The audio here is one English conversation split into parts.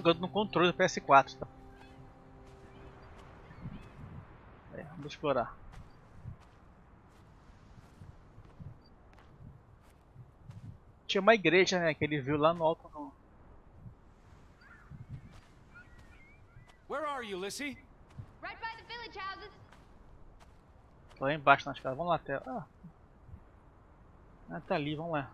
jogando no controle do PS4, tá? Vamos explorar. Tinha uma igreja, né, que ele viu lá no alto. No... Where are you, Lissy? Right by the village houses. Tô lá embaixo nas casas. Vamos lá até. Tá ali, vamos lá.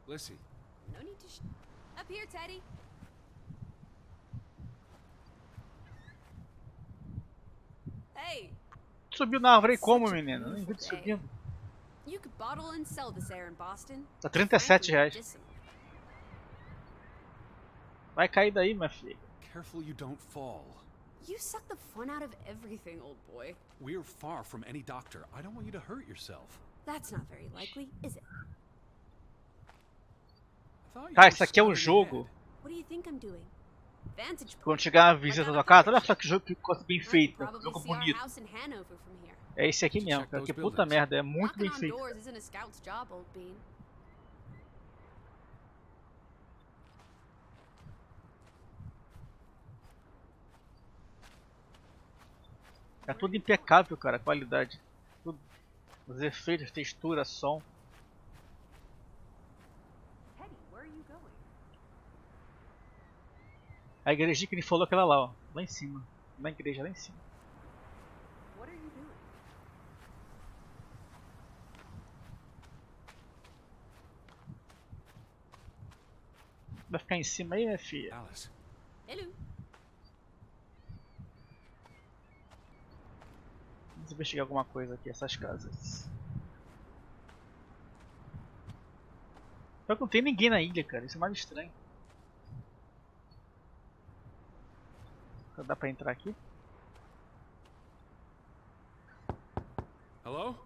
Lissy. No need to up here, Teddy. Hey. Subiu na árvore aí como, menina? Nem vi de subindo. You could bottle and sell this air in Boston. Tá R$37. Vai cair daí, minha filha. Careful you don't fall. You suck the fun out of everything, old boy. We're far from any doctor. I don't want you to hurt yourself. That's not very likely, is it? Cara, isso aqui é um jogo. What do you think I'm doing? Vantage point. Quando chegar a visita da tua casa, olha só que jogo, que coisa bem feita, jogo bonito. É esse aqui mesmo, cara, que puta merda, é muito bem feito. É tudo impecável, cara, a qualidade. Tudo. Os efeitos, textura, som. A igrejinha que ele falou aquela lá, ó, lá em cima. Na igreja lá em cima. Vai ficar em cima aí, minha filha? Alice. Hello. Vamos investigar alguma coisa aqui, essas casas. Só que não tem ninguém na ilha, cara, isso é mais estranho. Dá pra entrar aqui? Hello?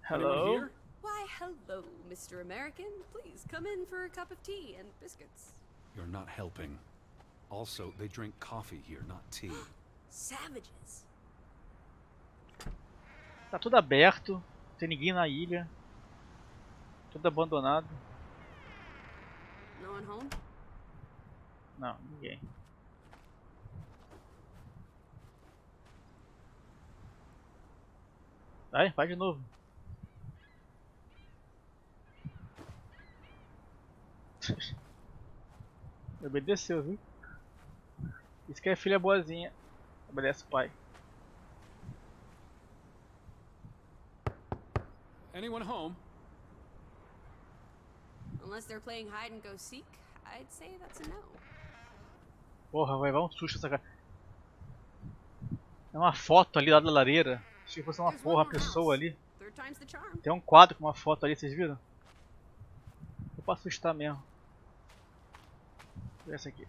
Hello? Anyone here? Why, hello, Mr. American. Please come in for a cup of tea and biscuits. You're not helping. Also, they drink coffee here, not tea. Savages. Tá tudo aberto, não tem ninguém na ilha. Tudo abandonado. No one home? Não, ninguém. Vai de novo. Obedeceu, viu? Isso que é filha boazinha. Obedece o pai. Anyone home? Unless they're playing hide and go seek, I'd say that's a no. Porra, vai um susto essa cara. É uma foto ali lá da lareira. Achei que fosse uma porra, uma pessoa ali. Tem um quadro com uma foto ali, vocês viram? Eu posso assustar mesmo. Olha essa aqui.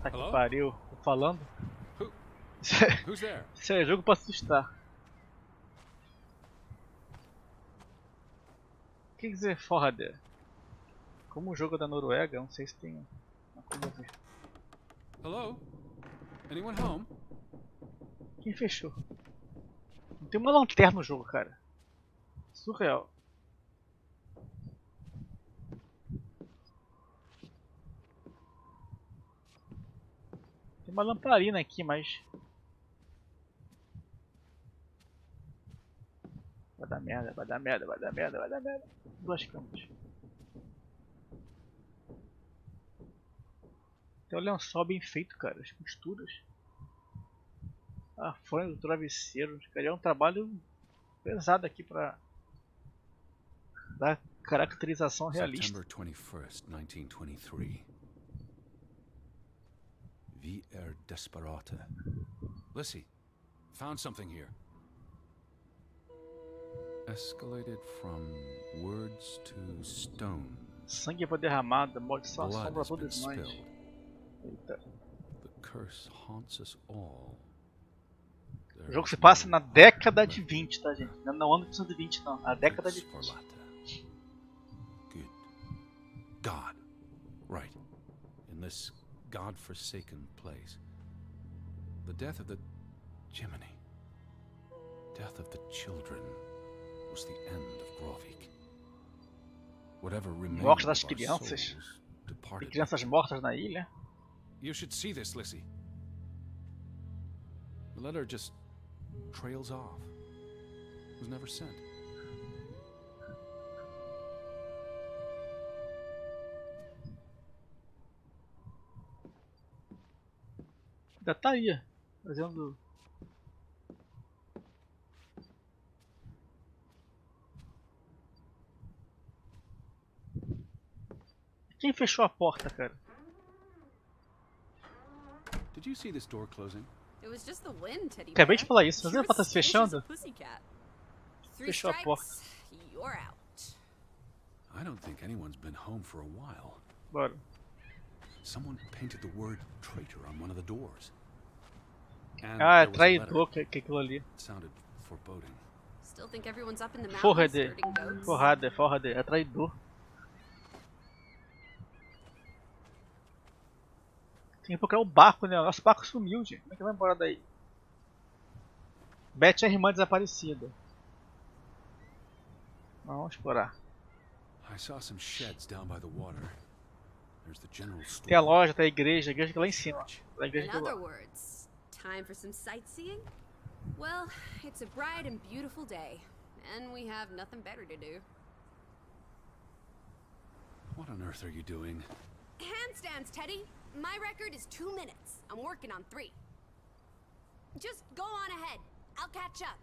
Tá que pariu. Tô falando. Isso é jogo pra assustar. O que dizer foda? Como o jogo da Noruega, não sei se tem uma coisa a ver. Hello? Anyone home? Quem fechou? Não tem uma lanterna no jogo, cara. Surreal. Tem uma lamparina aqui, mas... Vai dar merda, vai dar merda, vai dar merda, vai dar merda. Duas camas. Tem um lençol bem feito, cara. As costuras. A folha do travesseiro. Cara, é um trabalho pesado aqui pra dar caracterização realista. September 21st, 1923. V.R. Desperata. Lissy, found something here. Escalated from words to stone. Sangue foi derramado, maldição Blood assombra has been todos nós. spilled. Eita. The curse haunts us all. O jogo se passa na década de 20, tá, gente? Não no ano de 1920, não. Na década de 20. Good God. Right. In this God-forsaken place, The death of the Jiminy. Death of the children was the end of Grovik. Whatever remained Morte of das our crianças. souls Tem departed. crianças mortas na ilha. You should see this, Lissy. The letter just trails off. Was never sent. Ainda tá aí, fazendo... Quem fechou a porta, cara? Did you see this door closing? It was just the wind, teddy Acabei bear. de falar isso, mas You're a porta as se skittish as fechando. a pussycat. Three Fechou a porta. strikes, you're out. I don't think anyone's been home for a while. Bora. Someone painted the word traitor on one of the doors. And Ah, é there was a letter. traidor que é aquilo ali. It sounded foreboding. Still think everyone's up in the mountains Forrade. herding goats? Forrade. É traidor. Tem que procurar o barco, né? O nosso barco sumiu, gente. Como é que vai embora daí? Beth é a irmã desaparecida. Vamos explorar. I saw some sheds down by the water. There's the general store. Tem a loja, tem a igreja que é lá em cima. A igreja In que é other lá. words, time for some sightseeing? Well, it's a bright and beautiful day, and we have nothing better to do. What on earth are you doing? Handstands, Teddy! My record is 2 minutes. I'm working on 3. Just go on ahead. I'll catch up.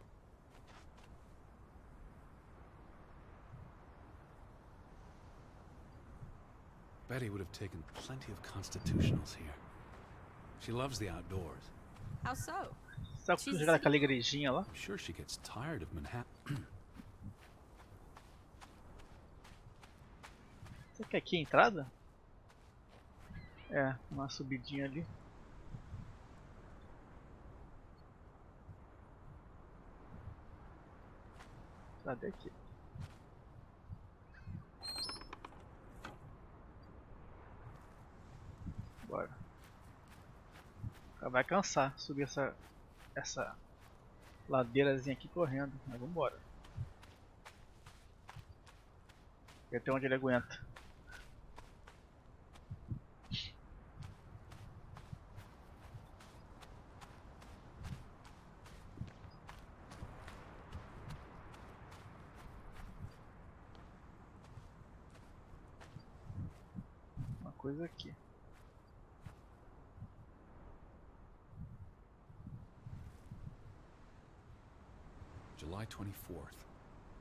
Betty would have taken plenty of constitutionals here. She loves the outdoors. How so? Sabe que jogar naquela igrejinha lá? I'm sure she gets tired of Manhattan. Será que aqui é a entrada? É, uma subidinha ali. Cadê aqui? Bora. Vai cansar subir essa ladeirazinha aqui correndo, mas vambora. E até onde ele aguenta. Uma coisa aqui. July 24th,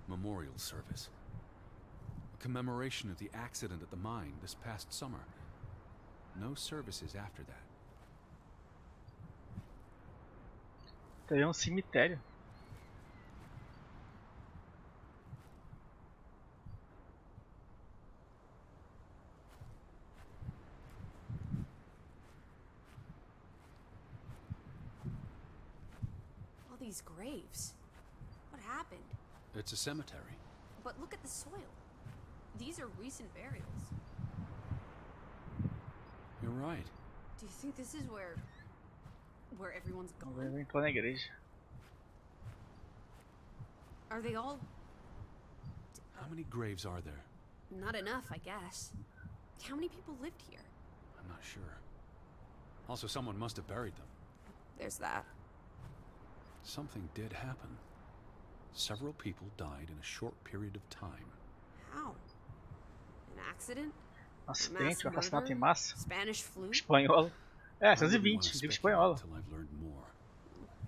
Memorial Service. A commemoration of the accident at the mine this past summer. No services after that. Tem um cemitério. All these graves. What happened? It's a cemetery. But look at the soil. These are recent burials. You're right. Do you think this is where everyone's Eu gone? entro na igreja. Are they all... How many graves are there? Not enough, I guess. How many people lived here? I'm not sure. Also, someone must have buried them. There's that. Something did happen. Several people died in a short period of time. How? An accident? Acidente, um assassinato em massa. Spanish flu? Espanhola. É, I wouldn't 1920, wanna digo speculate espanhola. until I've learned more.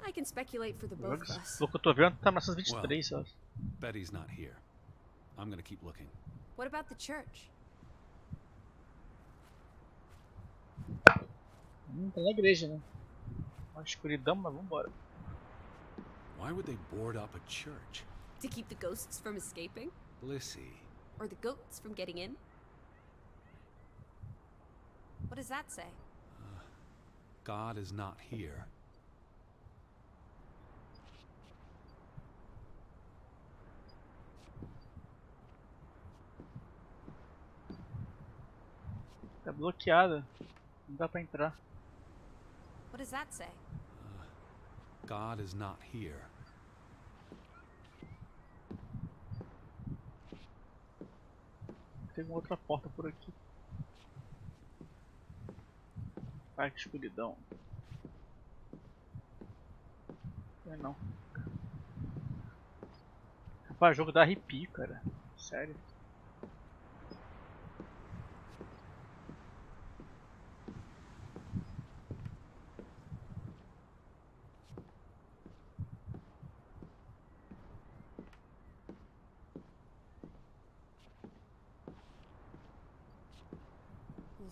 I can speculate for the both of us. Pelo que eu tô vendo, tá 1923, eu acho. Betty's not here. I'm gonna keep looking. What about the church? Tá na igreja, né? Uma escuridão, mas vambora. Why would they board up a church? To keep the ghosts from escaping? Lissy. Or the goats from getting in? What does that say? God is not here. Tá bloqueada. Não dá pra entrar. What does that say? God is not here. Tem uma outra porta por aqui. Ai, que escuridão. Não. Rapaz, o jogo dá arrepio, cara. Sério.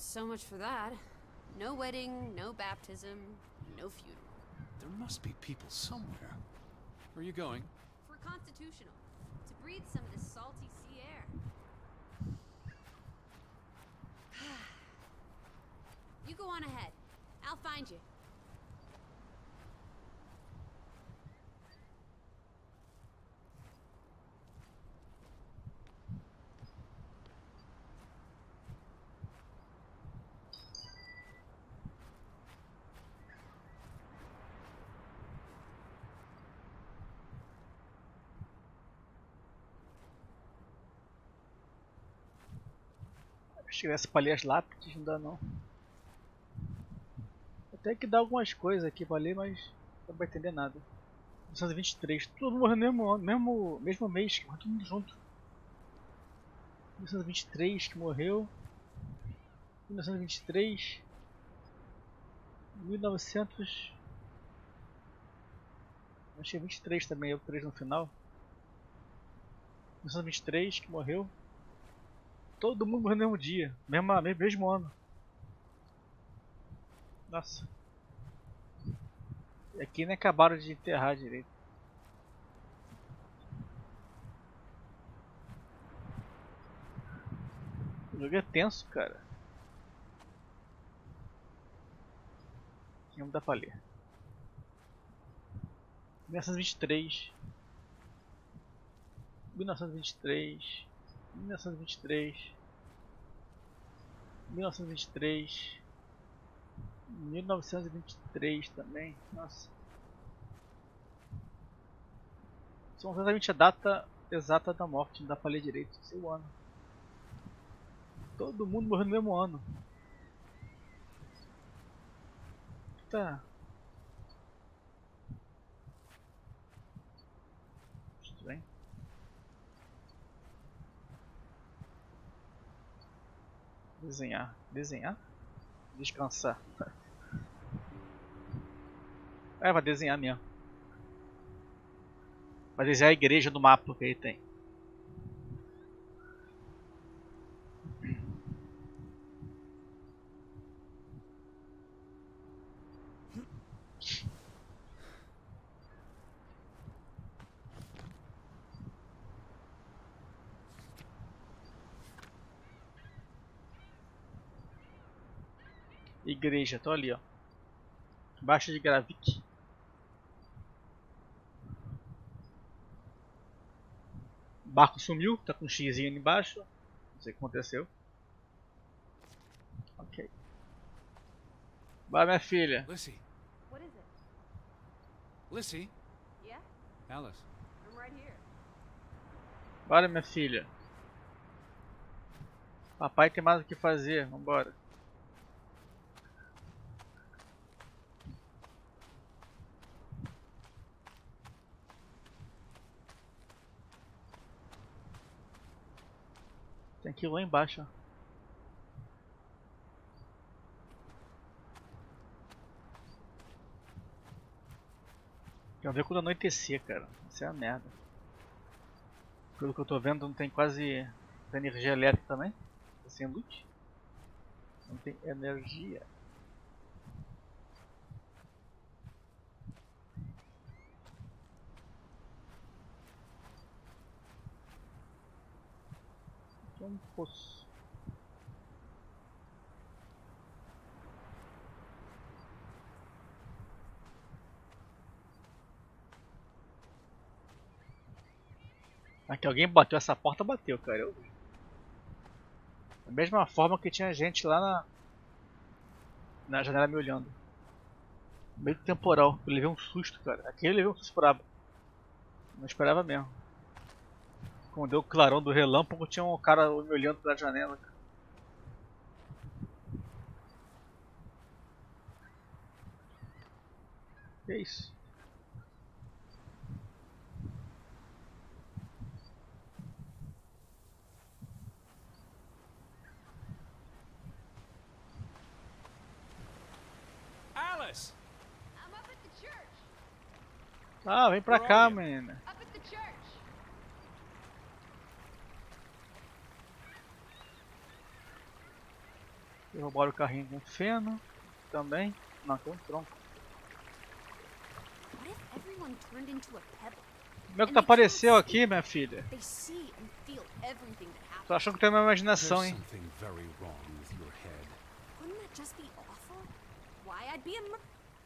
So much for that. No wedding, no baptism, no funeral. There must be people somewhere. Where are you going? For constitutional. To breathe some of this salty sea air. You go on ahead. I'll find you. Se tivesse pra ler as lápides, não dá não. Até que dá algumas coisas aqui pra ler, mas não vai entender nada. 1923, todo mundo morreu no mesmo ano, mesmo mês, todo mundo junto. 1923 que morreu. 1923. 1900. Achei 23 também, eu 3 no final. 1923 que morreu. Todo mundo morreu no mesmo dia, mesmo ano. Nossa. E aqui nem acabaram de enterrar direito. O jogo é tenso, cara. Aqui não dá pra ler. 1923. 1923. 1923. 1923. 1923 também. Nossa. São exatamente a data exata da morte, não dá pra ler direito. Sei o ano. Todo mundo morreu no mesmo ano. Tá. Estranho. Desenhar. Desenhar? Descansar. É, vai desenhar mesmo. Vai desenhar a igreja do mapa que ele tem. Igreja, tô ali, ó. Baixa de Gravik. O barco sumiu, tá com um xizinho ali embaixo. Não sei o que aconteceu. Ok. Vai, minha filha. Lissy. What is it? Lissy. Yeah? Alice. I'm right here. Bora, minha filha. Papai tem mais o que fazer, vambora. Tem que ir lá embaixo, ó. Quero ver quando anoitecer, cara. Isso é a merda. Pelo que eu tô vendo, não tem quase energia elétrica também. Tá sem luz. Não tem energia. Aqui é um poço. Aqui alguém bateu essa porta, bateu, cara. Da mesma forma que tinha gente lá na janela me olhando. Meio temporal. Eu levei um susto, cara. Aqui eu levei um susto brabo. Não esperava mesmo. Quando deu o clarão do relâmpago, tinha um cara me olhando pela janela. Cara. Que isso? Alice! I'm up at the church. Ah, vem pra cá, menina. Up at the church. Roubaram o carrinho com feno. Também. Não, tem um tronco. What if everyone turned into a pebble? Como é que tu apareceu aqui, minha filha? They see and feel everything that happens. Tô achando que tem uma imaginação, There's hein? something very wrong with your head. Wouldn't that just be awful? Why, I'd be a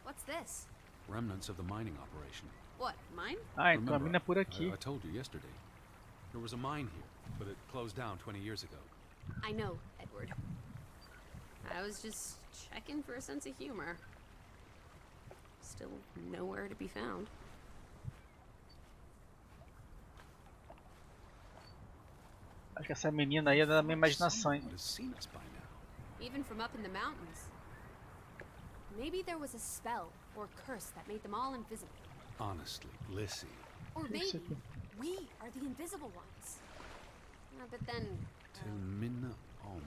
What's this? Remnants of the mining operation. What, mine? Ah, então a mina é por aqui. I told you yesterday. There was a mine here, but it closed down 20 years ago. I know, Edward. I was just checking for a sense of humor. Still nowhere to be found. Acho que essa menina aí é da minha imaginação, hein? Someone has seen us by now. Even from up in the mountains. Maybe there was a spell or curse that made them all invisible. Honestly, Lissy. Or Isso maybe aqui. we are the invisible ones. But then... Till Minna Om.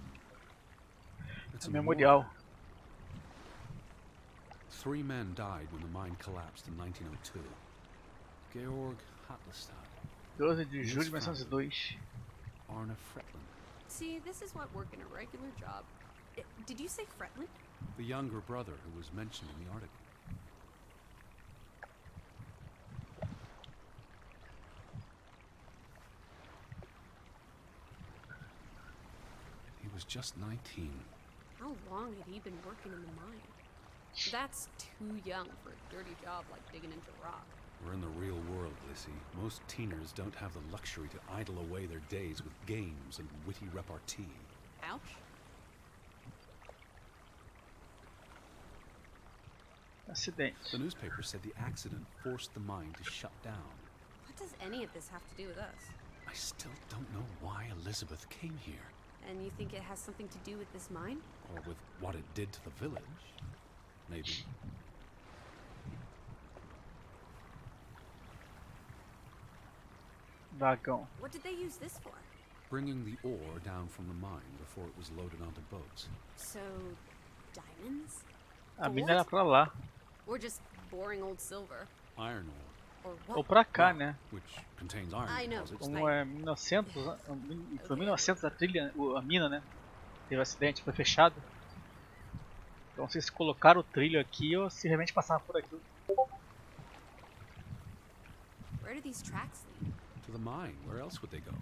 It's a Memorial. 3 men died when the mine collapsed in 1902. Georg Hatlestad, 12 de julho de 1902. Arne Fretland. See, this is what working a regular job... Did you say Fretland? The younger brother who was mentioned in the article. He was just 19. How long had he been working in the mine? That's too young for a dirty job like digging into rock. We're in the real world, Lissy. Most teeners don't have the luxury to idle away their days with games and witty repartee. Ouch. Acidente. The newspaper said the accident forced the mine to shut down. What does any of this have to do with us? I still don't know why Elizabeth came here. And you think it has something to do with this mine? Or with what it did to the village. Maybe. Vagão. What did they use this for? Bringing the ore down from the mine before it was loaded onto boats. So, diamonds? A mina era pra lá. Or just boring old silver? Iron ore, Or what? Ou pra cá, né? which contains iron I know. deposits. Como é 1900, foi 1900 a trilha, a mina, né? Teve um acidente, foi fechado. Então não sei se colocaram o trilho aqui ou se realmente passaram por aqui. Where do these tracks lead? To the mine. Where else would they go?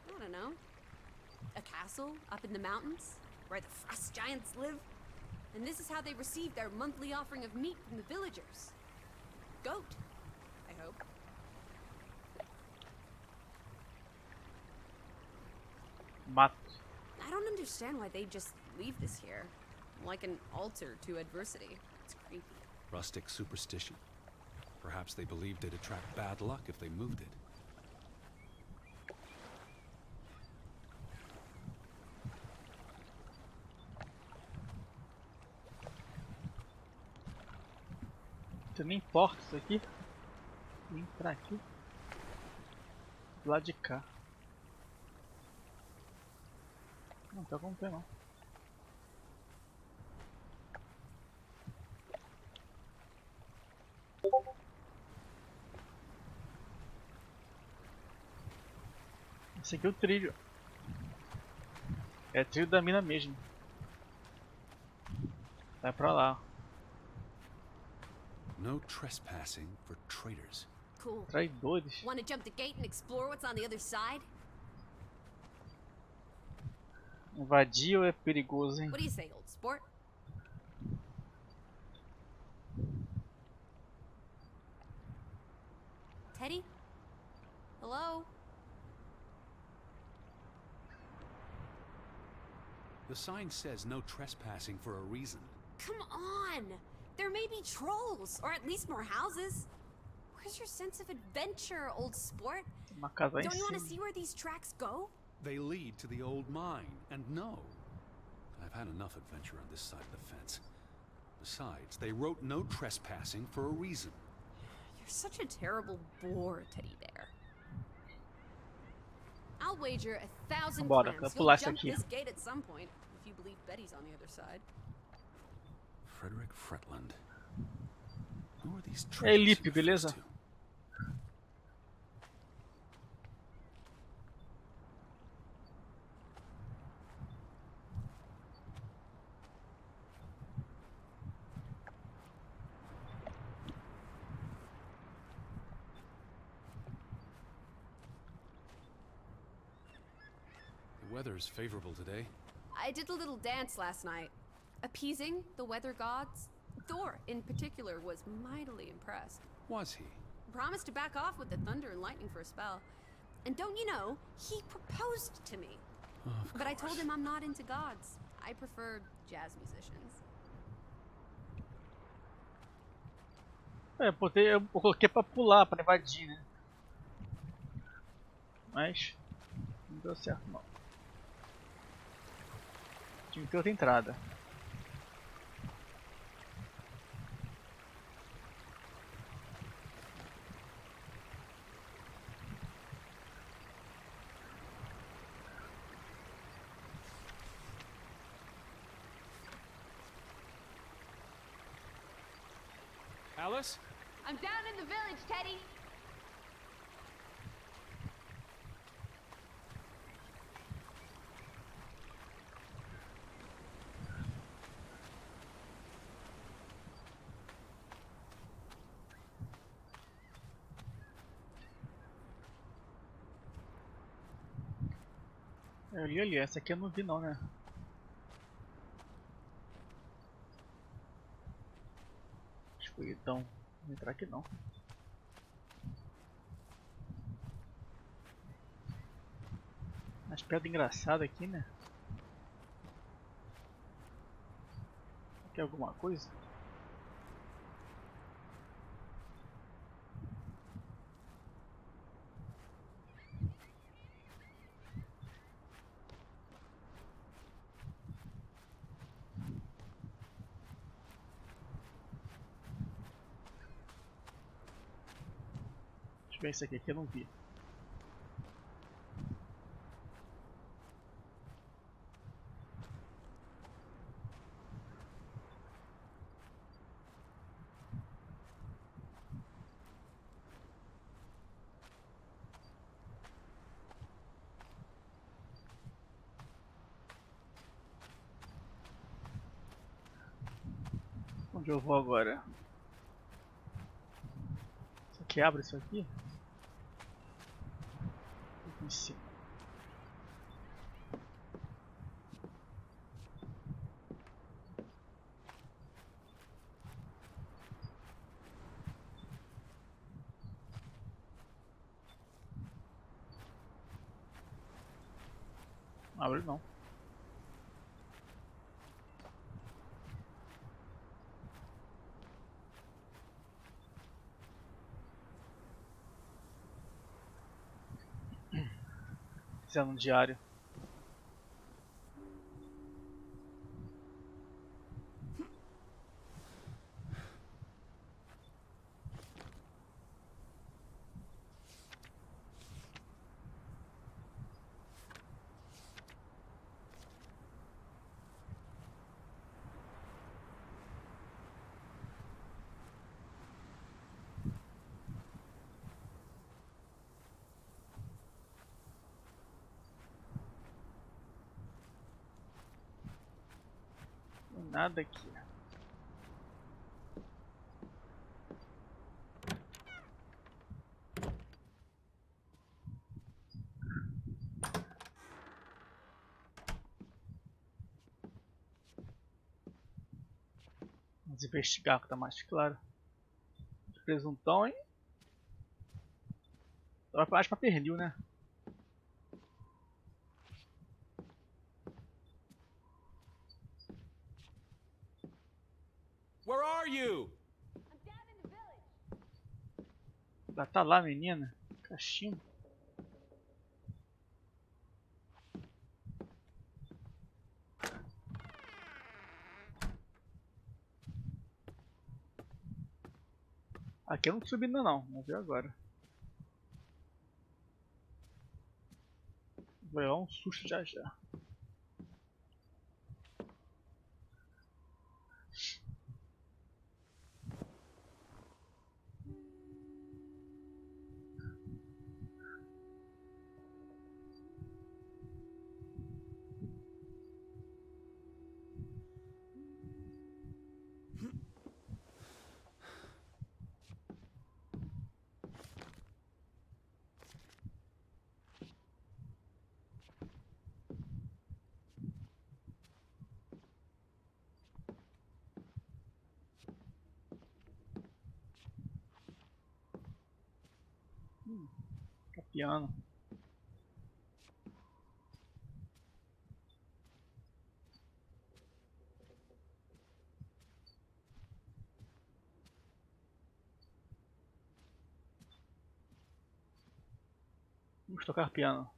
I don't know. A castle up in the mountains? Where the frost giants live? And this is how they receive their monthly offering of meat from the villagers. Goat, I hope. Mato. I don't understand why they just leave this here. Like an altar to adversity. It's creepy. Rustic superstition. Perhaps they believed it'd attract bad luck if they moved it. Você nem importa isso aqui. Vem pra aqui. Do lado de cá. Não tá com pé não. Esse aqui é o trilho. É trilho da mina mesmo. Vai pra lá. No trespassing for traitors. Cool. Traidores. Want to jump the gate and explore what's on the other side? Invadir ou é perigoso, hein? What do you say, old sport? Teddy? Hello? The sign says no trespassing for a reason. Come on! There may be trolls, or at least more houses. Where's your sense of adventure, old sport? Uma casa lá em Don't you want to cima. see where these tracks go? They lead to the old mine, and no, I've had enough adventure on this side of the fence. Besides, they wrote no trespassing for a reason. You're such a terrible bore, Teddy Bear. I'll wager 1,000 Bora, clams pular you'll isso jump aqui. this gate at some point, if you believe Betty's on the other side. Frederick Fretland. Who are these E aí, traitors Lipe, he refers beleza? to? The weather's favorable today. I did a little dance last night, appeasing the weather gods. Thor, in particular, was mightily impressed. Was he? Promised to back off with the thunder and lightning for a spell. And don't you know, he proposed to me. Of But I told course. him I'm not into gods. I prefer jazz musicians. Eu coloquei pra pular, pra invadir, né? Mas não deu certo não. Tinha que ter outra entrada. Alice? I'm down in the village, Teddy. Eu li ali, essa aqui eu não vi não, né? Escuridão. Não vou entrar aqui não. Umas pedras engraçadas aqui, né? Aqui é alguma coisa? Deixa eu ver isso aqui que eu não vi. Onde eu vou agora? Isso aqui abre isso aqui? Aqui em cima. Não abre não. Fizendo um diário. Nada aqui. Vamos investigar que tá mais claro. Presuntão, hein? Vai mais pra pernil, né? Where are are you? Ela tá lá, menina. Cachimbo. Aqui eu não tô subindo não, vamos ver agora. Vou levar um susto já já. Piano. Vamos tocar piano.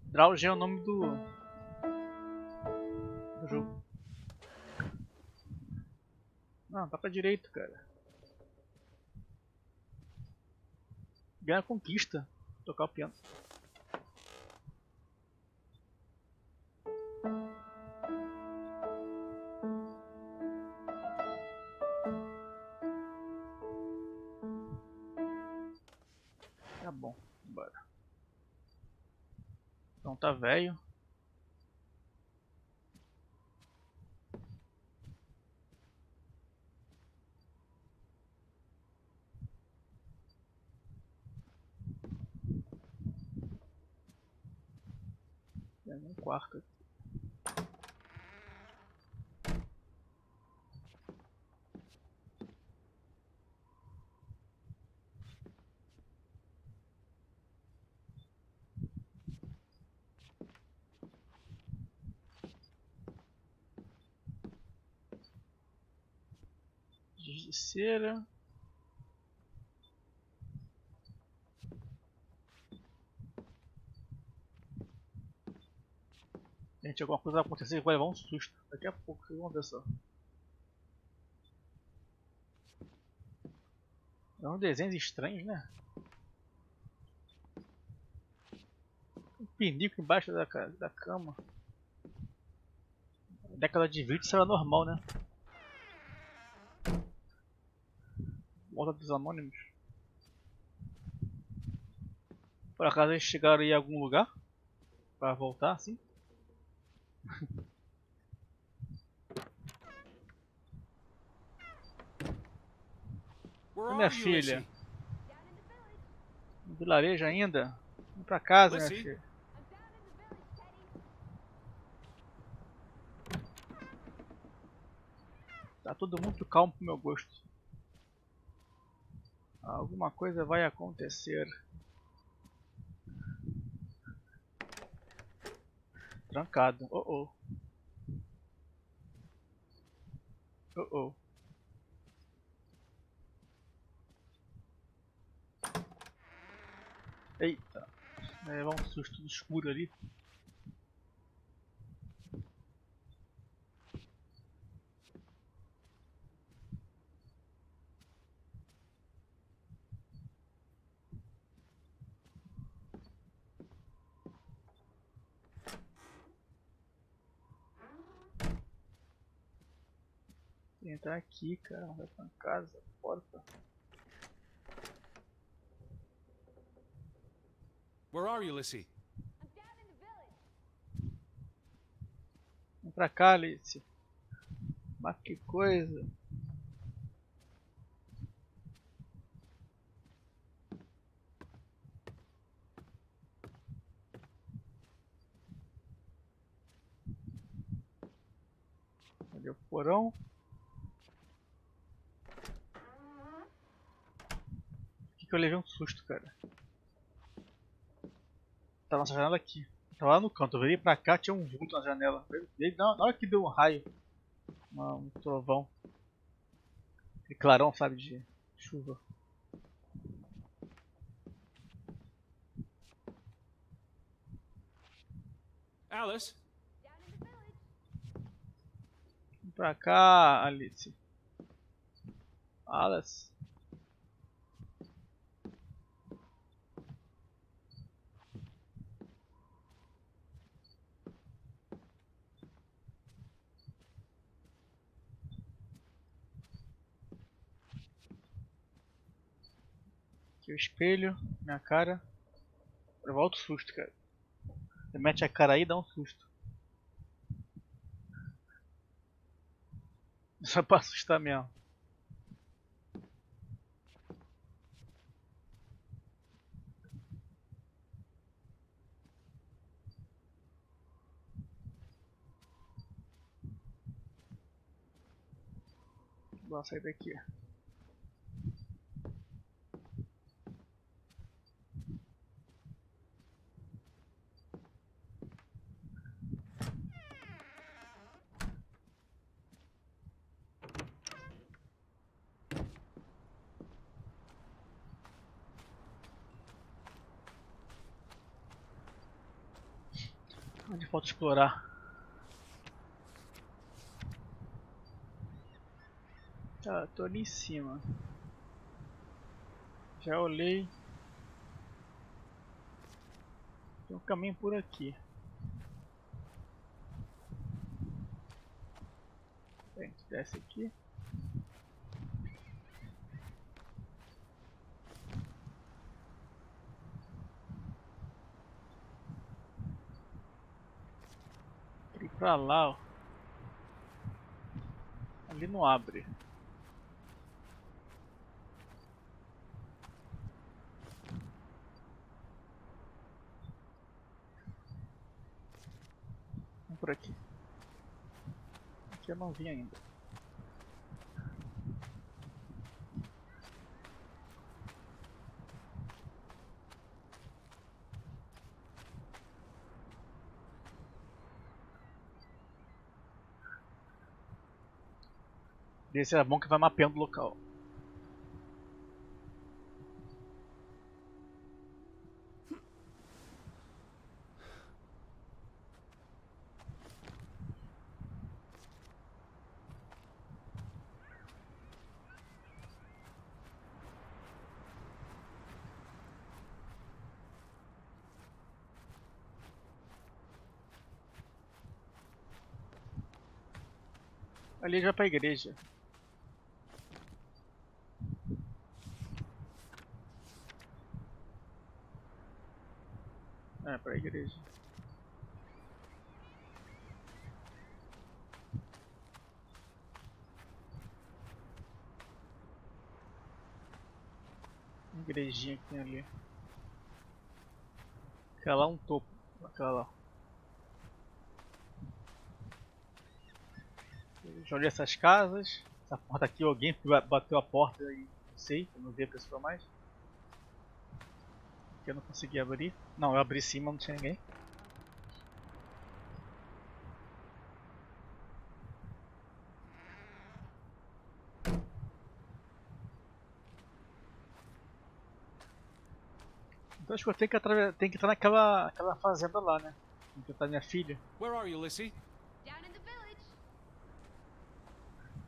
DRAUGEN é o nome do jogo. Não, tá pra direito, cara. Ganha a conquista. Tocar o piano. Tá bom, bora. Então tá velho. Tem um quarto aqui. Giz de cera. Gente, alguma coisa vai acontecer e vai levar um susto. Daqui a pouco vocês vão ver só. É uns desenhos estranhos, né? Um pinico embaixo da cama. Década de 20 isso era normal, né? Volta dos anônimos. Por acaso eles chegaram em algum lugar? Pra voltar assim? Minha filha. No vilarejo ainda? Vamos pra casa, minha filha. Tá tudo muito calmo pro meu gosto. Alguma coisa vai acontecer. Trancado. Oh oh. Oh oh. Eita. Vai levar um susto no escuro ali. Tem que entrar aqui, cara. Vai pra casa, porta. Where are you, Lissy? Vem pra cá, Alice. Mas que coisa. Cadê o porão? Por que eu levei um susto, cara? Tá nossa janela aqui. Tava lá no canto, eu virei pra cá, tinha um vulto na janela. Na hora que deu um raio, um trovão. E clarão, sabe, de chuva. Alice? Vem pra cá, Alice. Alice. Aqui o espelho, minha cara. Eu volto susto, cara. Você mete a cara aí e dá um susto. Só pra assustar mesmo. Vou sair daqui. Onde falta explorar? Tá, tô ali em cima. Já olhei. Tem um caminho por aqui. A gente desce aqui. Ir pra lá, ó. Ali não abre. Vamos por aqui. Aqui eu não vi ainda. Esse é bom que vai mapeando o local. Ali já vai pra igreja. É, pra igreja. Igrejinha que tem ali. Aquela lá é um topo. Aquela lá. Eu já olhei essas casas. Essa porta aqui, alguém bateu a porta e não sei, eu não vi a pessoa mais. Aqui eu não consegui abrir. Não, eu abri sim, mas não tinha ninguém. Então acho que eu tenho que entrar naquela fazenda lá, né? Onde tá minha filha. Where are you, Lissy? Down in the village.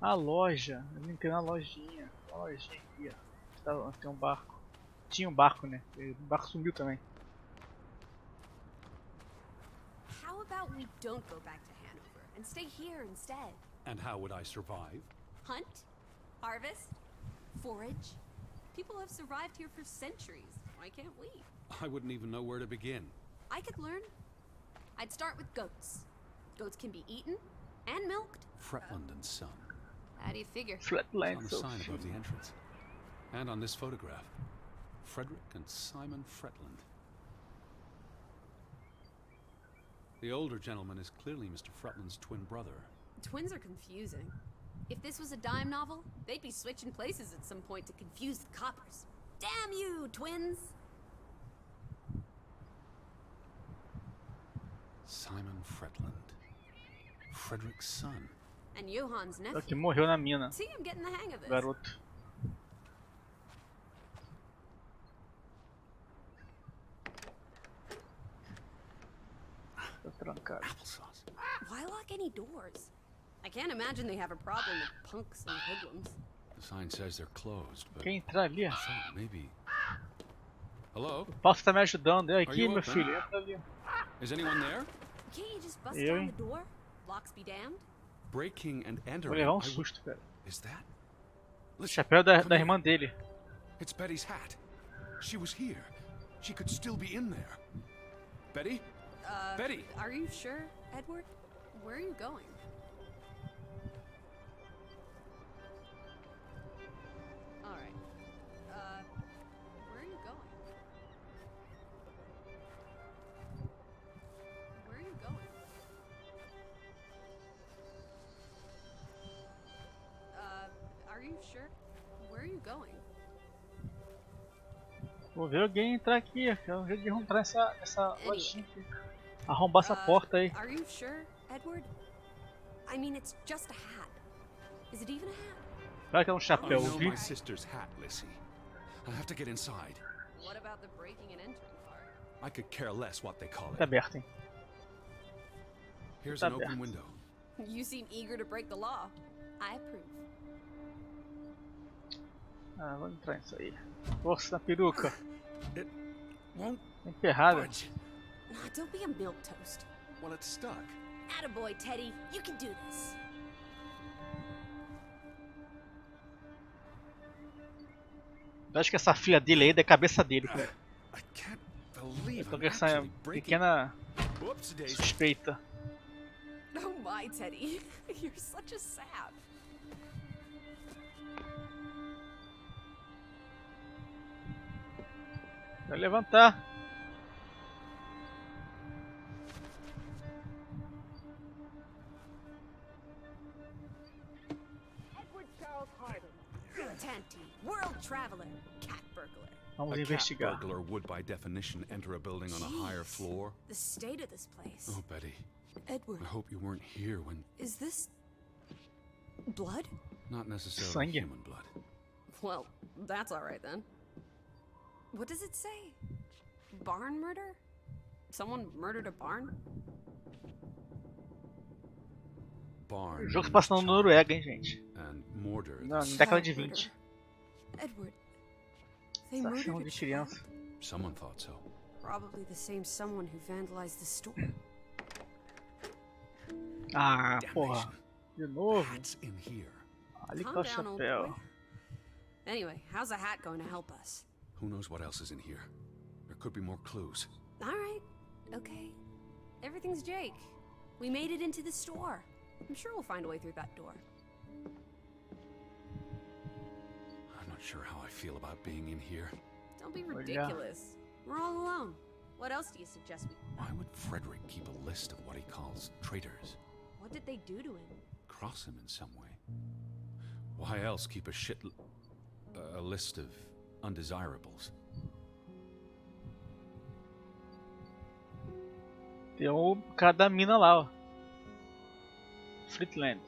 A loja. Eu entrei na lojinha. A lojinha aqui, ó. Tem um barco. Tinha um barco, né? O barco sumiu também. How about we don't go back to Hanover and stay here instead? And how would I survive? Hunt, harvest, forage. People have survived here for centuries. Why can't we? I wouldn't even know where to begin. I could learn. I'd start with goats. Goats can be eaten and milked. Fretland and Son. How do you figure? On Flatland. the sign above the entrance. And on this photograph. Frederick and Simon Fretland. The older gentleman is clearly Mr. Fretland's twin brother. Twins are confusing. If this was a dime novel, they'd be switching places at some point to confuse the coppers. Damn you, twins! Simon Fretland. Frederick's son. And Johan's É o nephew. que morreu na mina. See, I'm getting the hang of this. Garoto. Tá trancado. Applesauce. Why lock any doors? I can't imagine they have a problem with punks and hoodlums. The sign says they're closed, but Quem entrar ali? I thought maybe. Hello? O Paulo tá me ajudando. É Are aqui, you meu open? filho. Entra ali. Is anyone there? Can't you just bust Eu, down hein? the door? Locks be damned. Breaking and Vou entering. levar um I would- susto, cara. Is that? O Listen, chapéu da come here. irmã dele. It's Betty's hat. She was here. She could still be in there. Betty? Betty! Are you sure, Edward? Where are you going? Alright. Where are you going? Where are you going? Are you sure? Where are you going? Vou ver alguém entrar aqui. É um jeito de entrar nessa lojinha aqui. Arrombar essa porta aí. Are you sure, Edward? I mean, it's just a hat. Is it even a hat? Claro que é um I chapéu. know Vi? my sister's hat, Lissy. I have to get inside. What about the breaking and entering part? I could care less what they call Tá it. aberto, hein? Here's tá an open aberto. window. You seem eager to break the law. I approve. Ah, vou entrar nisso aí. Força na peruca. It won't Emperrada. budge. Nah, don't be a milquetoast. Well, it's stuck. Attaboy, Teddy. You can do this. Eu acho que essa filha dele aí é da cabeça dele, cara. I can't believe Eu tô I'm com essa actually breaking. pequena Whoops, Daisy. suspeita. Oh my, Teddy. You're such a sap. Vai levantar. Tanty, world traveler, cat burglar. Vamos A cat investigar. burglar would by definition enter a building on a higher Jeez. floor. The state of this place. Oh, Betty, Edward, I hope you weren't here when... is this blood? Not necessarily Sangue. human blood. Well, that's alright then. What does it say? Barn murder? Someone murdered a barn? Barn O jogo se means passa na child, Noruega, hein, gente. and mortar Na the década de Child 20. murder. Edward, they Essa murdered filme a de child? criança. Someone thought so. Probably the same someone who vandalized the store. Ah, porra. Damnation. De novo. Hats in here. Ali que Calm tá o down, old chapéu. boy. Anyway, how's a hat going to help us? Who knows what else is in here? There could be more clues. Alright, okay. Everything's Jake. We made it into the store. I'm sure we'll find a way through that door. I'm not sure how I feel about being in here. Don't be yeah. ridiculous. We're all alone. What else do you suggest we... Why would Frederick keep a list of what he calls traitors? What did they do to him? Cross him in some way? Why else keep a list of undesirables? Tem o cara da mina lá, ó. Fritland.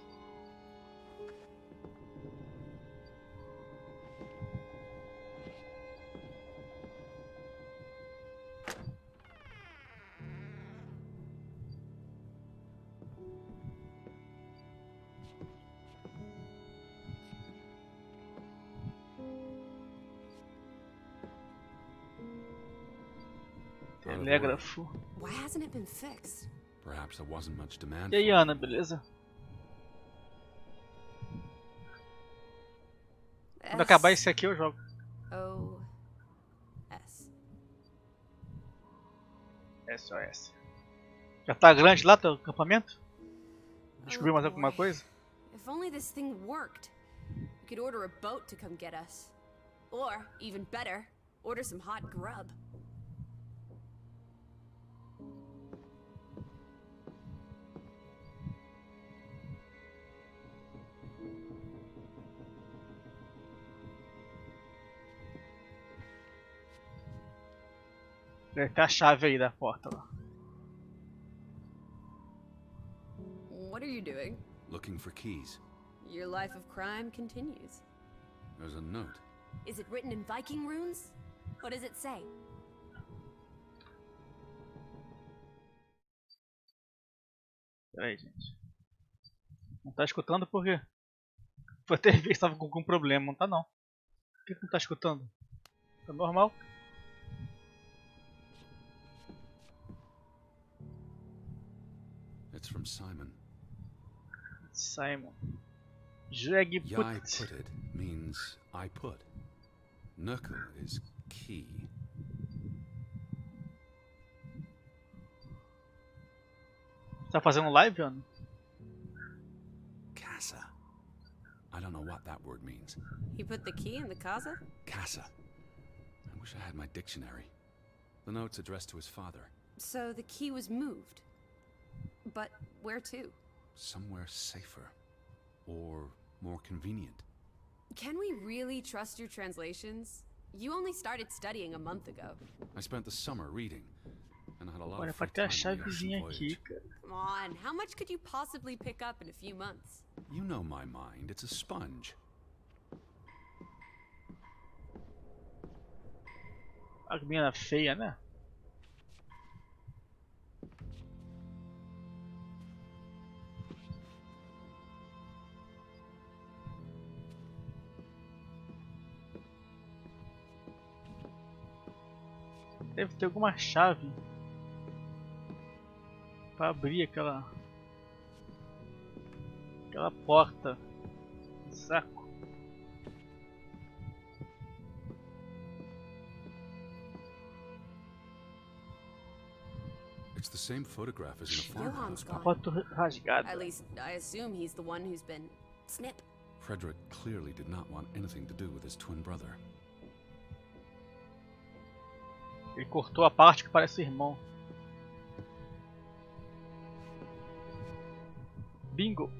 Telégrafo. Why hasn't it been fixed? Perhaps there wasn't much demand E aí, for it. Ana, beleza? Quando acabar esse aqui eu jogo. S-O-S. SOS. Já tá grande lá teu acampamento? Descobriu mais Oh, alguma boy. coisa? If only this thing worked. We could order a boat to come get us. Or, even better, order some hot grub. Deve ter a chave aí da porta lá. What are you doing? Looking for keys. Your life of crime continues. There's a note. Is it written in Viking runes? What does it say? Peraí, gente. Não tá escutando por quê? Foi ter visto que estava com algum problema, não tá não. Por que não tá escutando? Tá normal? It's from Simon. Simon. Jeg Yai put. put it means I put. Nøkkel is key. Tá fazendo live, Ana? Casa. I don't know what that word means. He put the key in the casa? Casa. I wish I had my dictionary. The note's addressed to his father. So the key was moved. But where to? Somewhere safer. Or more convenient. Can we really trust your translations? You only started studying a month ago. I spent the summer reading. And I had a lot Olha, of pode free ter a time on the chavezinha ocean aqui, voyage. cara. Come on, how much could you possibly pick up in a few months? You know my mind. It's a sponge. A menina feia, né? Deve ter alguma chave para abrir aquela porta. Saco. It's the same photograph as in the Johan's farmhouse. A gone. foto rasgada. At least, I assume he's the one who's been... Snip. Frederick clearly did not want anything to do with his twin brother. Ele cortou a parte que parece o irmão. Bingo.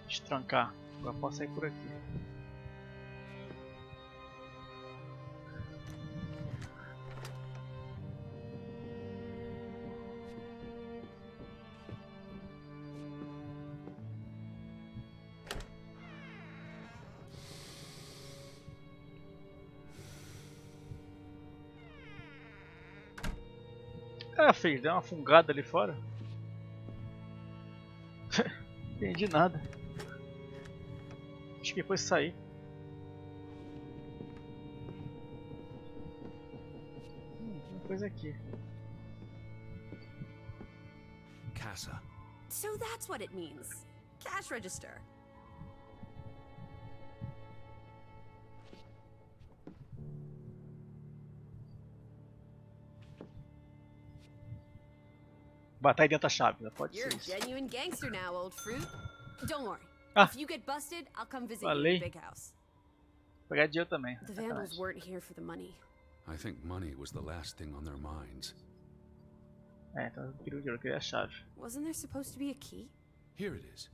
Destrancar. Agora posso sair por aqui. Cara, fez, deu uma fungada ali fora. Não entendi nada. Acho que depois sair. Tem uma coisa aqui. Casa. So that's what it means. Cash register. Batalha dentro da chave, pode You're ser a isso. genuine gangster now, old fruit. Don't worry. Ah. If you get busted, I'll come visit you Falei. in the big house. Vou pegar dinheiro também. The vandals weren't here for the money. I think money was the last thing on their minds. É, então eu queria o dinheiro, eu queria a chave. Wasn't there supposed to be a key? Here it is.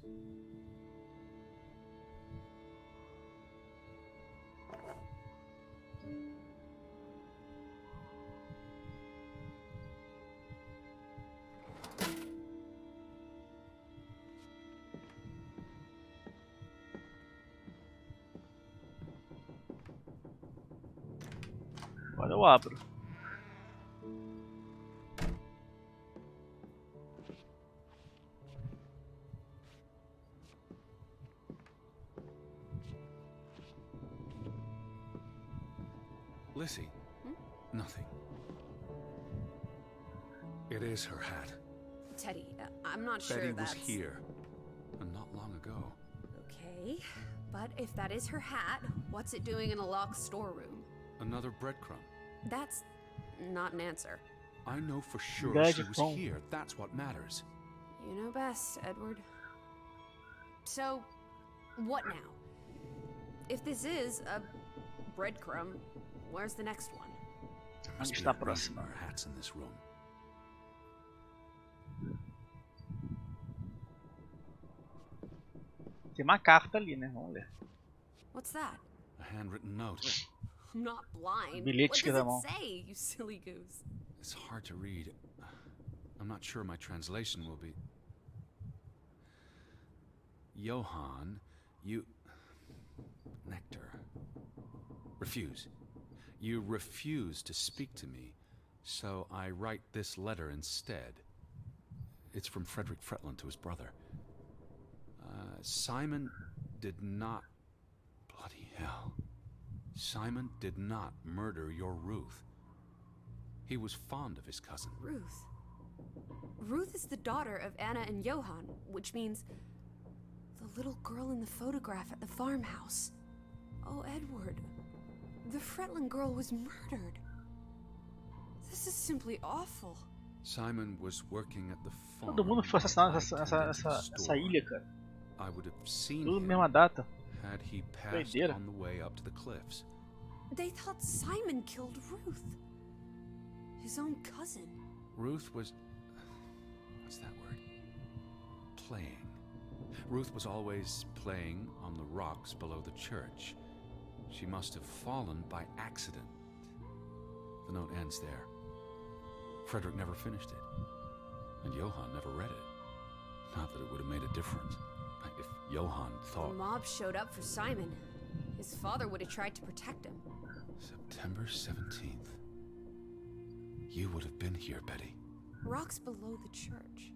Agora eu abro. Lissy. Nothing. It is her hat. Teddy, I'm not Betty sure was that's... here. And not long ago. Okay, but if that is her hat, what's it doing in a locked storeroom? Another breadcrumb. That's not an answer. I know for sure she was Breadcrumb. here. That's what matters. You know best, Edward. So, what now? If this is a breadcrumb, where's the next one? There must Onde be está a a reason próxima? our hat's in this room. Tem uma carta ali, né? Vamos ler. What's that? A handwritten note. I'm not blind. Bilhete What que does dá mão. it say, you silly goose? It's hard to read. I'm not sure my translation will be. Johann, you... Nectar. Refuse. You refuse to speak to me, so I write this letter instead. It's from Frederick Fretland to his brother. Simon did not... Bloody hell. Simon did not murder your Ruth. He was fond of his cousin. Ruth. Ruth is the daughter of Anna and Johann, which means the little girl in the photograph at the farmhouse. Oh, Edward. The Fretland girl was murdered. This is simply awful. Simon was working at the farm. Todo mundo foi assassinado nessa ilha, cara. I would have seen Tudo him mesma data. had he passed Doideira. on the way up to the cliffs. They thought Simon killed Ruth. His own cousin. Ruth was... What's that word? Playing. Ruth was always playing on the rocks below the church. She must have fallen by accident. The note ends there. Frederick never finished it. And Johann never read it. Not that it would have made a difference. If Johann thought... The mob showed up for Simon. His father would have tried to protect him. September 17th. You would have been here, Betty. Rocks below the church.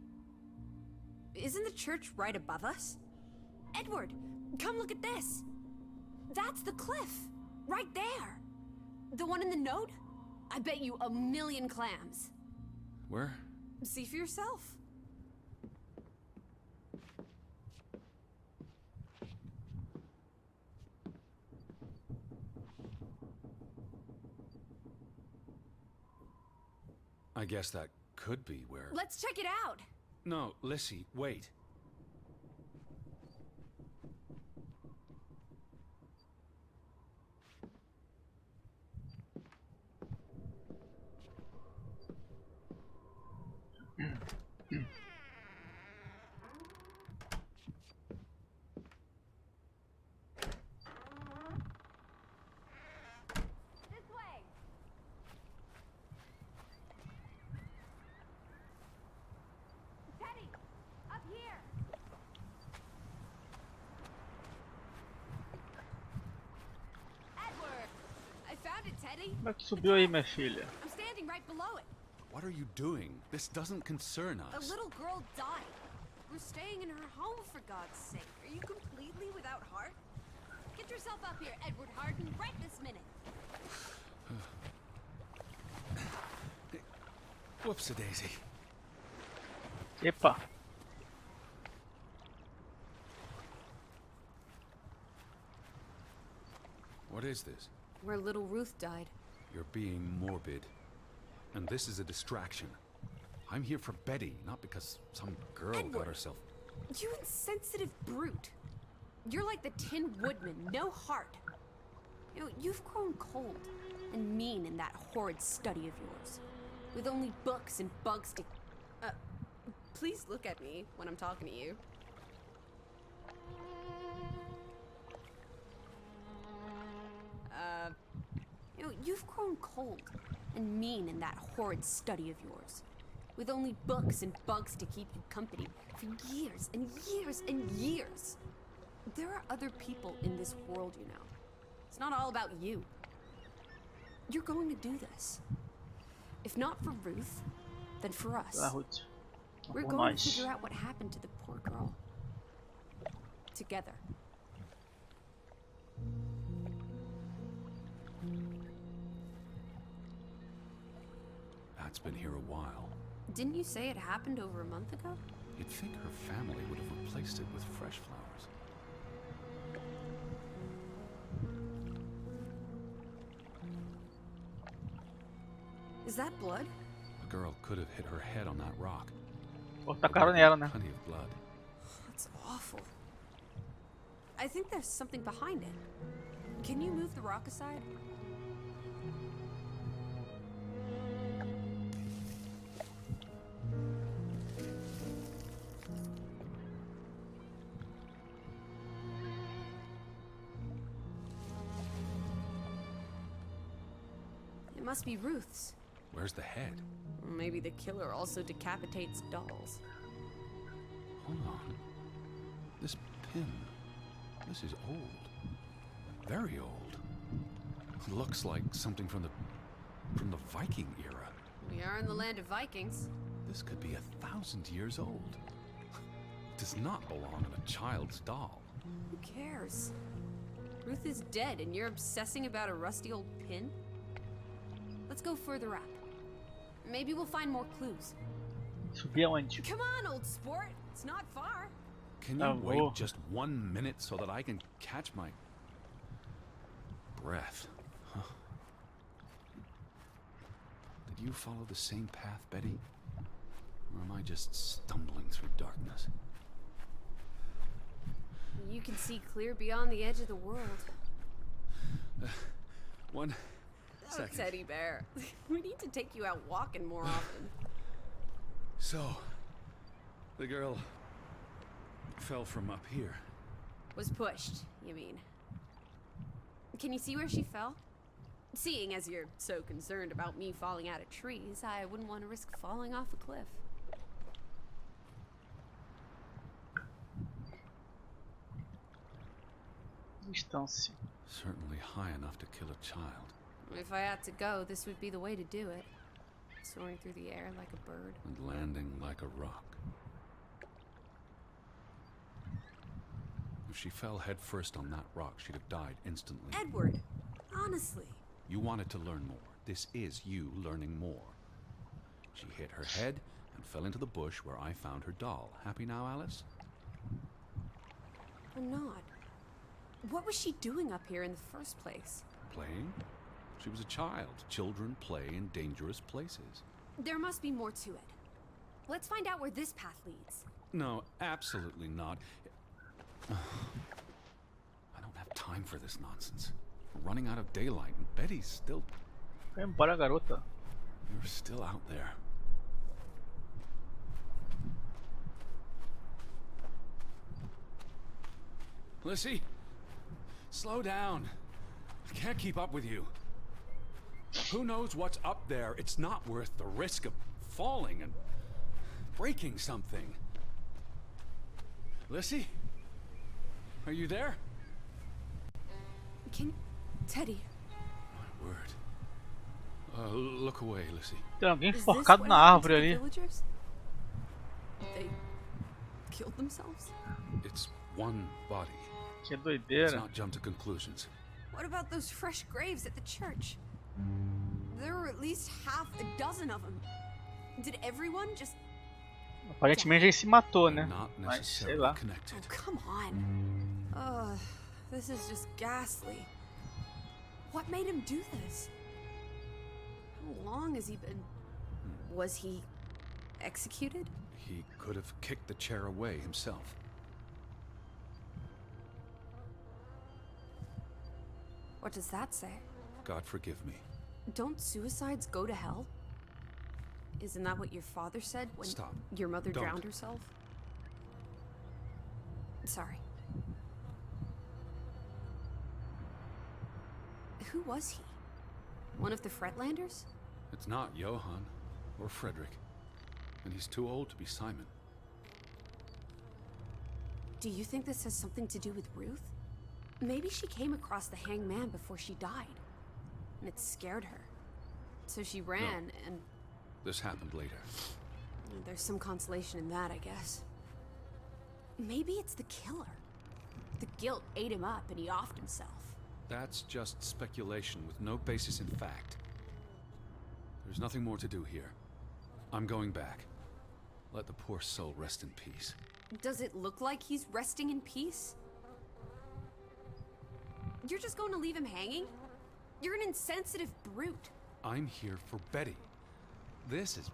Isn't the church right above us? Edward, come look at this. That's the cliff. Right there. The one in the note? I bet you 1,000,000 clams. Where? See for yourself. I guess that could be where... Let's check it out. No, Lissy, wait. This way. Teddy, up here. Edward, I found it, Teddy. Como é que subiu aí, minha filha? I'm standing right below it. What are you doing? This doesn't concern A us. little girl died. We're staying in her home, for God's sake. Are you completely without heart? Get yourself up here, Edward Harden, right this minute. Whoops-a-daisy. Epa! What is this? Where little Ruth died. You're being morbid. And this is a distraction. I'm here for Betty, not because some girl got Edward. herself... You insensitive brute. You're like the Tin Woodman, no heart. You know, you've grown cold and mean in that horrid study of yours. With only books and bugs to... please look at me when I'm talking to you. You know, you've grown cold and mean in that horrid study of yours. With only books and bugs to keep you company for years and years and years. There are other people in this world, you know. It's not all about you. You're going to do this. If not for Ruth, then for us. Ah, Ruth. We're Por going to nós. figure out what happened to the poor girl. Together. That's been here a while. Didn't you say it happened over a month ago? You'd think her family would have replaced it with fresh flowers. Is that blood? A girl could have hit her head on that rock. Pô, tacaram nela, né? Plenty of blood. That's awful. I think there's something behind it. Can you move the rock aside? It must be Ruth's. Where's the head? Maybe the killer also decapitates dolls. Hold on. This pin. This is old. Very old. Looks like something from the Viking era. We are in the land of Vikings. This could be 1,000 years old. It does not belong in a child's doll. Who cares? Ruth is dead and you're obsessing about a rusty old pin? Let's go further up. Maybe we'll find more clues. Subir aonde? Come on, old sport. It's not far. Can you wait just 1 minute so that I can catch my breath? Huh. Did you follow the same path, Betty? Or am I just stumbling through darkness? You can see clear beyond the edge of the world. One Oh, second. Teddy bear. We need to take you out walking more often. So, the girl fell from up here. Was pushed, you mean? Can you see where she fell? Seeing as you're so concerned about me falling out of trees, I wouldn't want to risk falling off a cliff. Distância. Certainly high enough to kill a child. If I had to go, this would be the way to do it. Soaring through the air like a bird. And landing like a rock. If she fell headfirst on that rock, she'd have died instantly. Edward, honestly. You wanted to learn more. This is you learning more. She hit her head and fell into the bush where I found her doll. Happy now, Alice? I'm not. What was she doing up here in the first place? Playing? She was a child. Children play in dangerous places. There must be more to it. Let's find out where this path leads. No, absolutely not. I don't have time for this nonsense. We're running out of daylight and Betty's still... Vai embora, garota. You're still out there. Lissy, slow down. I can't keep up with you. Who knows what's up there? It's not worth the risk of falling and breaking something. Lissy? Are you there? Teddy. My word. Look away, Lissy. Tem alguém Is this enforcado what na happened to árvore the ali. villagers? They killed themselves? It's one body. Que Let's doideira. not jump to conclusions. What about those fresh graves at the church? There were at least half a dozen of them. Did everyone just... Aparentemente ele se matou, né? They're not Mas sei necessarily lá. connected. Oh, come on. This is just ghastly. What made him do this? How long has he been... Was he executed? He could have kicked the chair away himself. What does that say? God forgive me. Don't suicides go to hell? Isn't that what your father said when Stop. your mother Don't. drowned herself? Sorry. Who was he? One of the Fretlanders? It's not Johann or Frederick. And he's too old to be Simon. Do you think this has something to do with Ruth? Maybe she came across the hanged man before she died, and it scared her. So she ran, and This happened later. there's some consolation in that, I guess. Maybe it's the killer. The guilt ate him up, and he offed himself. That's just speculation with no basis in fact. There's nothing more to do here. I'm going back. Let the poor soul rest in peace. Does it look like he's resting in peace? You're just going to leave him hanging? You're an insensitive brute. I'm here for Betty. This is...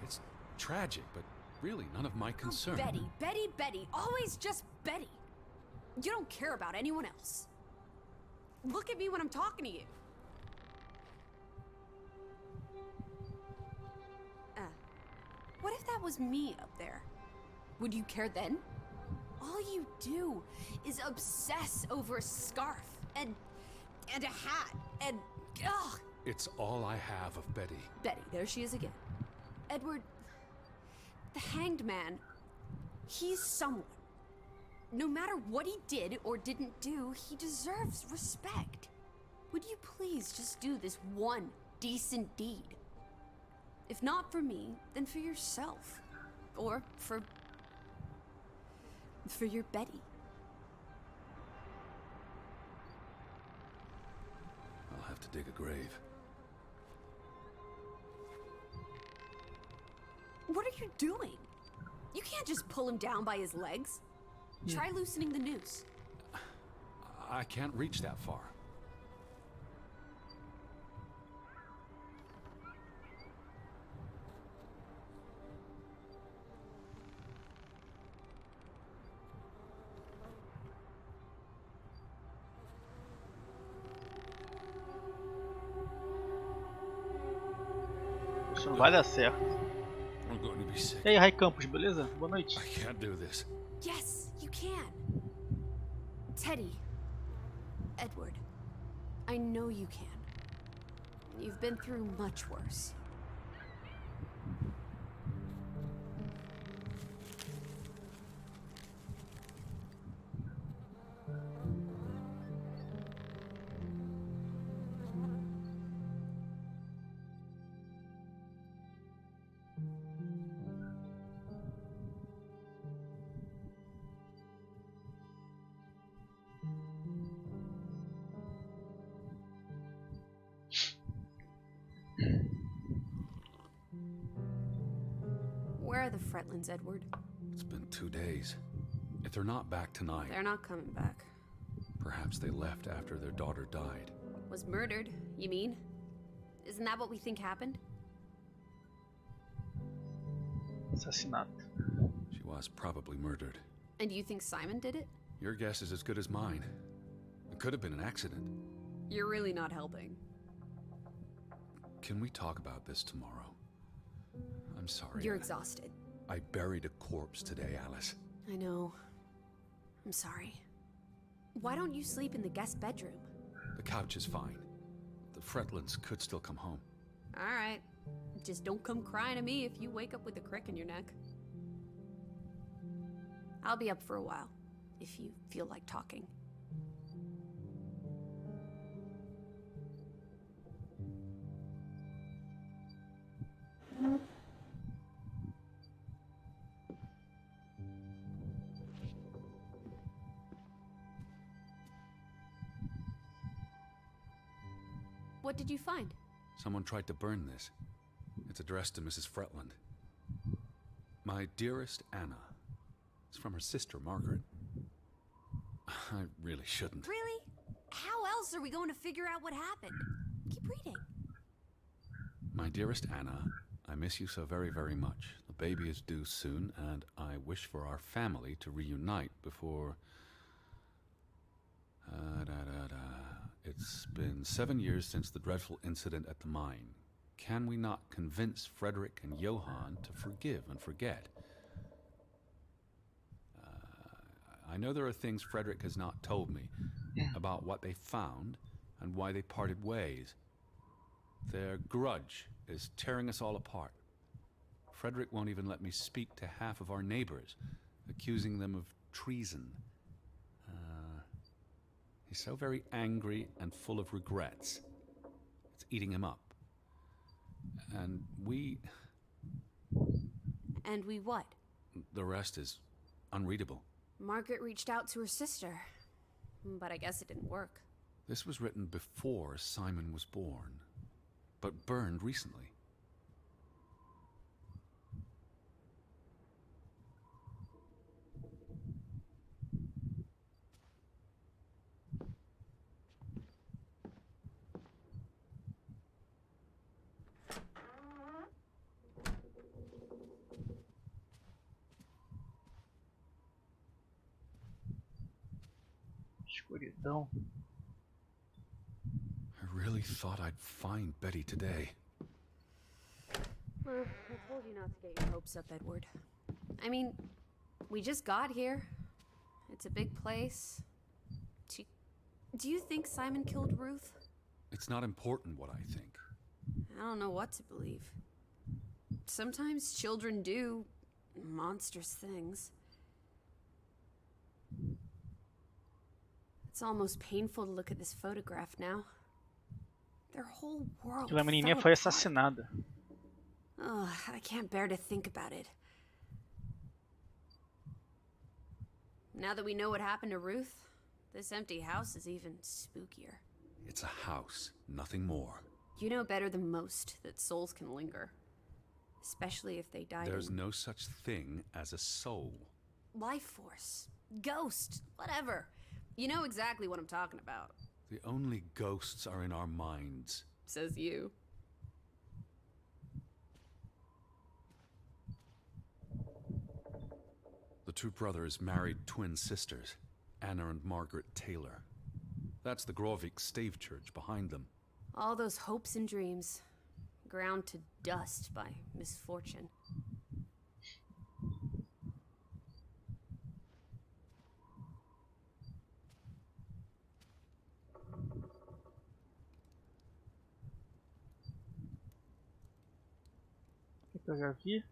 It's tragic, but really none of my concern. Oh, Betty, Betty, Betty. Always just Betty. You don't care about anyone else. Look at me when I'm talking to you. What if that was me up there? Would you care then? All you do is obsess over a scarf and a hat and ugh. It's all I have of Betty. Betty, there she is again. Edward, the hanged man, he's someone. No matter what he did or didn't do, he deserves respect. Would you please just do this one decent deed? If not for me, then for yourself. Or for your Betty. I'll have to dig a grave. What are you doing? You can't just pull him down by his legs. Try loosening the noose. I can't reach that far. Isso não vai dar certo. I'm going to be sick. E aí, Rai Campos, beleza? Boa noite. I can't do this. Yes, you can. Teddy. Edward. I know you can. You've been through much worse. Where are the Fretlands, Edward? It's been 2 days. If they're not back tonight, They're not coming back. perhaps they left after their daughter died. Was murdered, you mean? Isn't that what we think happened? Assassinato. She was probably murdered. And you think Simon did it? Your guess is as good as mine. It could have been an accident. You're really not helping. Can we talk about this tomorrow? I'm sorry. You're exhausted. I buried a corpse today, Alice. I know. I'm sorry. Why don't you sleep in the guest bedroom? The couch is fine. The Fretlands could still come home. Alright. Just don't come crying to me if you wake up with a crick in your neck. I'll be up for a while, if you feel like talking. What did you find? Someone tried to burn this. It's addressed to Mrs. Fretland. My dearest Anna. It's from her sister, Margaret. I really shouldn't. Really? How else are we going to figure out what happened? Keep reading. My dearest Anna, I miss you so very, very much. The baby is due soon, and I wish for our family to reunite before... It's been 7 years since the dreadful incident at the mine. Can we not convince Frederick and Johann to forgive and forget? I know there are things Frederick has not told me about what they found and why they parted ways. Their grudge is tearing us all apart. Frederick won't even let me speak to half of our neighbors, accusing them of treason. He's so very angry and full of regrets. It's eating him up. And we... And we what? The rest is unreadable. Margaret reached out to her sister, but I guess it didn't work. This was written before Simon was born, but burned recently. Escuridão. I really thought I'd find Betty today. Well, I told you not to get your hopes up, Edward. I mean, we just got here. It's a big place. Do you think Simon killed Ruth? It's not important what I think. I don't know what to believe. Sometimes children do monstrous things. It's almost painful to look at this photograph now. Their whole world Aquela menininha fell foi apart. assassinada. Ugh, I can't bear to think about it. Now that we know what happened to Ruth, this empty house is even spookier. It's a house, nothing more. You know better than most that souls can linger. Especially if they died There's in no such thing as a soul. life force, ghost, whatever. You know exactly what I'm talking about. The only ghosts are in our minds. Says you. The two brothers married twin sisters, Anna and Margaret Taylor. That's the Grovik stave church behind them. All those hopes and dreams, ground to dust by misfortune. Que eu já vi.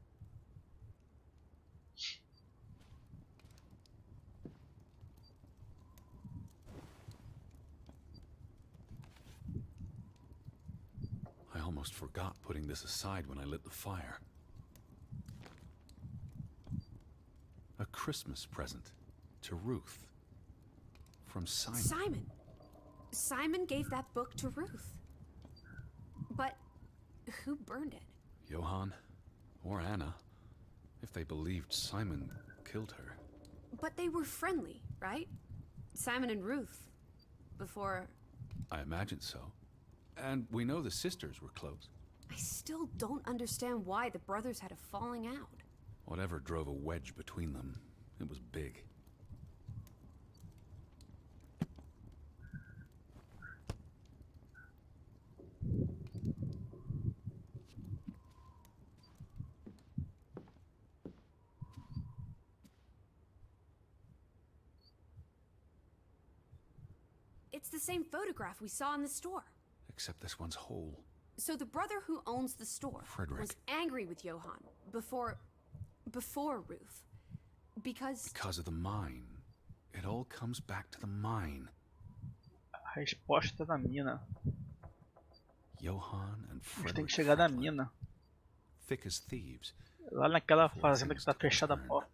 I almost forgot putting this aside when I lit the fire. A Christmas present to Ruth. From Simon. Simon! Simon gave that book to Ruth. But who burned it? Johann or Anna, if they believed Simon killed her. But they were friendly, right? Simon and Ruth. Before... I imagine so. And we know the sisters were close. I still don't understand why the brothers had a falling out. Whatever drove a wedge between them, it was big. It's the same photograph we saw in the store. Except this one's whole. So the brother who owns the store Frederick. was angry with Johann before Ruth. Because Because of the mine. It all comes back to the mine. A resposta da mina. Johann and A gente tem Frederick. que chegar na Franklin, mina. thick as thieves. Lá naquela fazenda que está fechada a porta.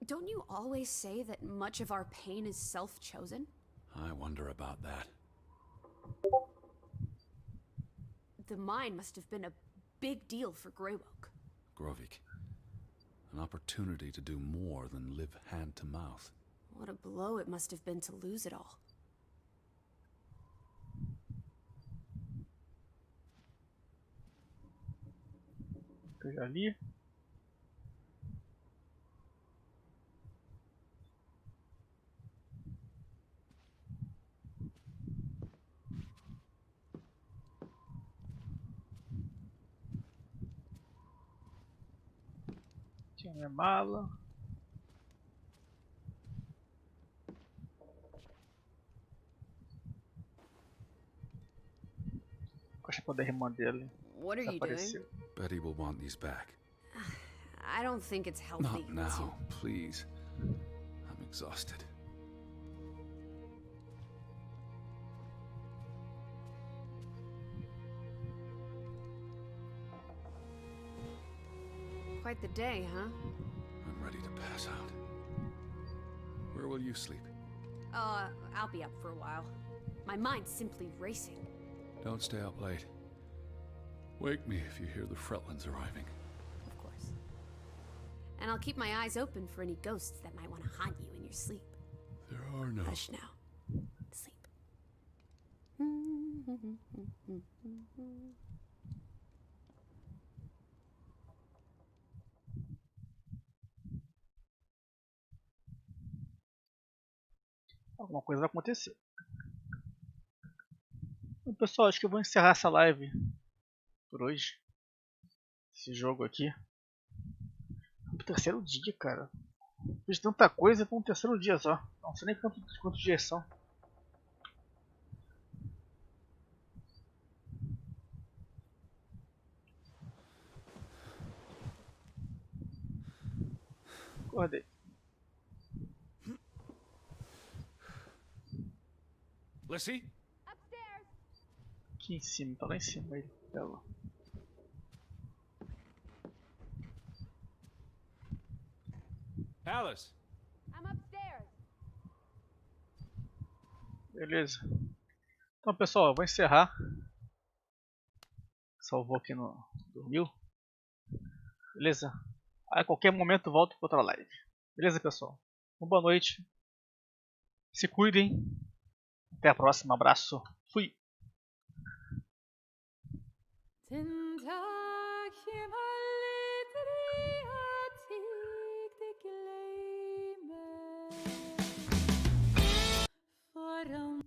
don't you always say that much of our pain is self-chosen? I wonder about that. The mine must have been a big deal for Greywoke. Grovik. An opportunity to do more than live hand to mouth. What a blow it must have been to lose it all. Que eu já li. Tinha minha mala. Caixa para da irmã dele. What are you doing? Desapareceu. Betty will want these back. I don't think it's healthy Not now, please. I'm exhausted. Quite the day, huh? I'm ready to pass out. Where will you sleep? I'll be up for a while. My mind's simply racing. Don't stay up late. Wake me if you hear the Fretlands arriving. Of course. And I'll keep my eyes open for any ghosts that might want to haunt you in your sleep. There are no... Hush now. Sleep. Alguma coisa vai acontecer. Bom, pessoal, acho que eu vou encerrar essa live por hoje. Esse jogo aqui. No terceiro dia, cara. Fiz tanta coisa para um terceiro dia só. Não sei nem quantos dias são. Acordei. Lissy? Upstairs. Aqui em cima, tá lá em cima ele. Ela. Alice? I'm upstairs. Beleza. Então pessoal, eu vou encerrar. Salvou aqui no... Dormiu. Beleza? Aí a qualquer momento eu volto para outra live. Beleza pessoal? Uma boa noite. Se cuidem. Até a próxima. Abraço. Fui. Waarom